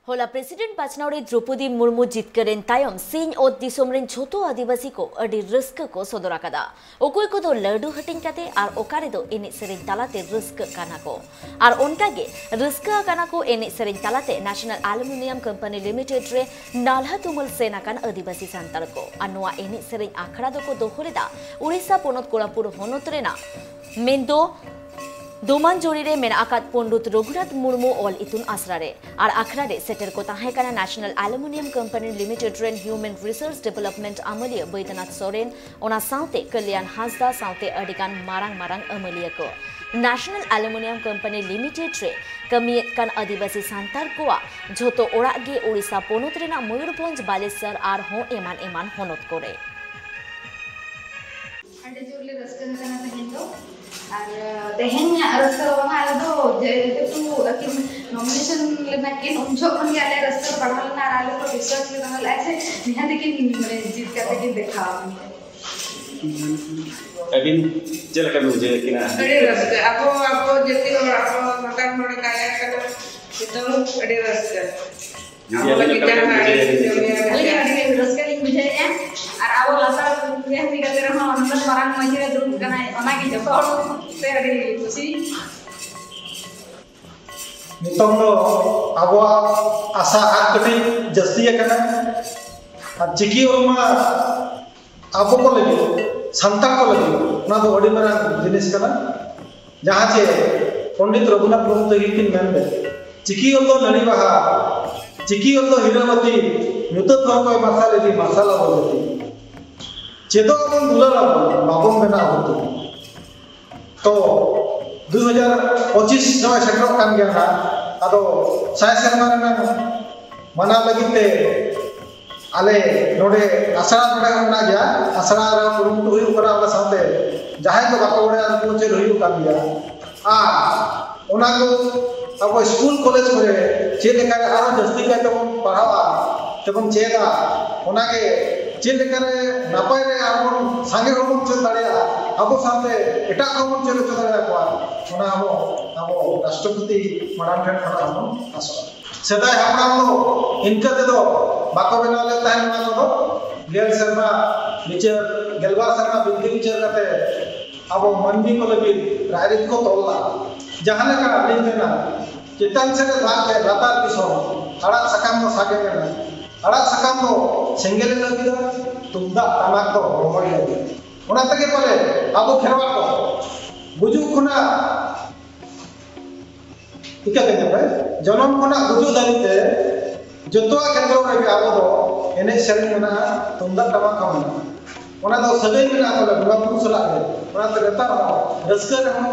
होला प्रेसिडेंट बाचनावरे द्रौपदी मुर्मू जितकरेन तायम सिंह और दिसोमरेन झोतो आदिवासी को अडी रस्क को सदरा कदा ओकोय को दो लड्डू हटिंग काते आर ओकारे दो एने सेरेन तालाते रस्क काना को आर ओनकागे रस्क काना को एने सेरेन तालाते नेशनल एल्युमिनियम कंपनी लिमिटेड रे नालहा तुमुल सेना कान आदिवासी सांताल को अनुआ एने सेरेन आखड़ा दो को दोहरेदा उड़ीसा पोनत कोरापुर होनत रेना मेंदो दोमान जोड़ीरे मेना आकात पंडित रघुनाथ मुर्मू ऑल इतुन आसरारे और आखरारे सेटर को ताहेकाना नेशनल एल्युमिनियम कंपनी लिमिटेड रेन ह्यूमन रिसोर्स डेवलपमेंट अमलिया बैद्यनाथ सोरेन ओना साउते कल्याण हासदा साउते अडिकान मारांग मारांग अमलिया को नेशनल एल्युमिनियम कंपनी लिमिटेड रे कमियत कान आदिवासी सांतार कोआ झोतो ओड़ागे उड़ीसा पोनत रेना मयूरभंज बालेश्वर आर हो एमान एमान होनत करे और तेहन रस्ता बंगा आलो जेतु अकिन नॉमिनेशन लेना किन उनजो खन के आले रस्ता पढ़ल ना आले को विश्वास ले रहल ऐसे निहा देखिन माने जीत करते के देखा अबिन चल कर मुझे किना अरे रस्ता आपो जति आपो मकान मोड़ काया कर तो अरे रस्ता आपो लगी जाना अरे रस्ता लिंग बुझे या और आवो लासा ये हम निकल रहा हूं अंदर मारंग मजे दुम कना ओना की जतो से अरे खुशी नितों दो आवो आशा आकटी जस्ती कना और चिकी ओमा आवो को लगी संता को लगी ना तो ओडी मरा जिनिस कना जहां चे पंडित रघुनाथ मुर्मू तगिन मेनबे चिकी तो नड़ी बहा चिकी तो हिरावती नुतत को मसाले मसाला बोलती चेदो अपन दुलारा बाबम बना होतो तो 2025 समय सेटरो कान गया ना आदो साय शर्मा ना मना लगिते आले नोडे आसरा नोडे ना गया आसरा रा पुरुम हुई करा वाला साथे जहां को बाको बड़े को चेर हुई कान गया आ ओना को अब स्कूल कॉलेज में चेद लेकर आरो जस्ती का तो पढ़ावा तबन चेदा ओना के चेद लेकर नापाय रे आबन संगे होबन चेद दाड़िया आबो साथे एटा कोबन चेद दाड़िया को ओना आबो राष्ट्रपति माराम ठन खना हम आसो सेदाय हापराम दो इनका दे दो बाको बेना ले ताहन मा को गेल शर्मा विचार गेलवा शर्मा बिंदी विचार करते आबो मंदी को लगी रायरित को तोला जहां लगा दिन देना चितान से भाग है रातार पिसो अड़ा सकाम दो सागे में अड़ा सकाम दो सेंगेल लगी तुमदा तमाक दो होमड़ी लगी ओना तके बोले आबो खेरवा को बुजु खुना इका कहते भाई जन्म खुना बुजु दानिते जतवा केंद्र रे आबो दो एने सेरेन मेना तुमदा तमाक हम ओना दो सगै मेना को बंगा पुरु सला रे ओना त गता रस्कर हम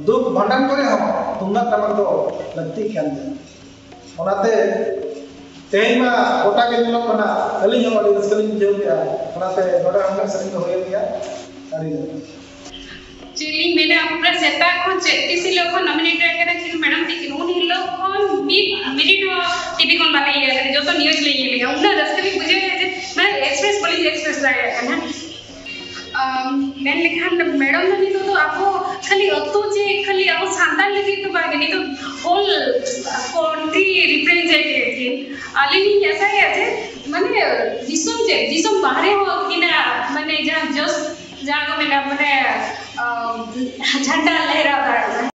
दुख भंडान करे हम तुमदा तमाक दो लगती खेल ओनाते तेमा गोटा के लोग बना अली हम वाली रस्कलिंग जो गया ओनाते नोडा हम सरिंग हो गया अरे चिली मैंने अपना सेटा को किसी लोग को नॉमिनेट करके रखी मैडम थी उन लोग को मिनट टीवी कौन वाले ये जो तो न्यूज़ ले ये लिया उन्हें रस्ते भी मुझे मैं एक्सप्रेस पुलिस एक्सप्रेस लाया है ना मैं लिखा मैडम नहीं तो आपको खाली अतो जे खाली आप सांताल लगी तो बागे नहीं तो होल कंट्री रिप्रेजेंटेटिव थी आलिनी ऐसा है जे माने जिसम बाहरे हो कि ना माने जहां जस्ट जहां को मैंने अपने झंडा लहरा रहा है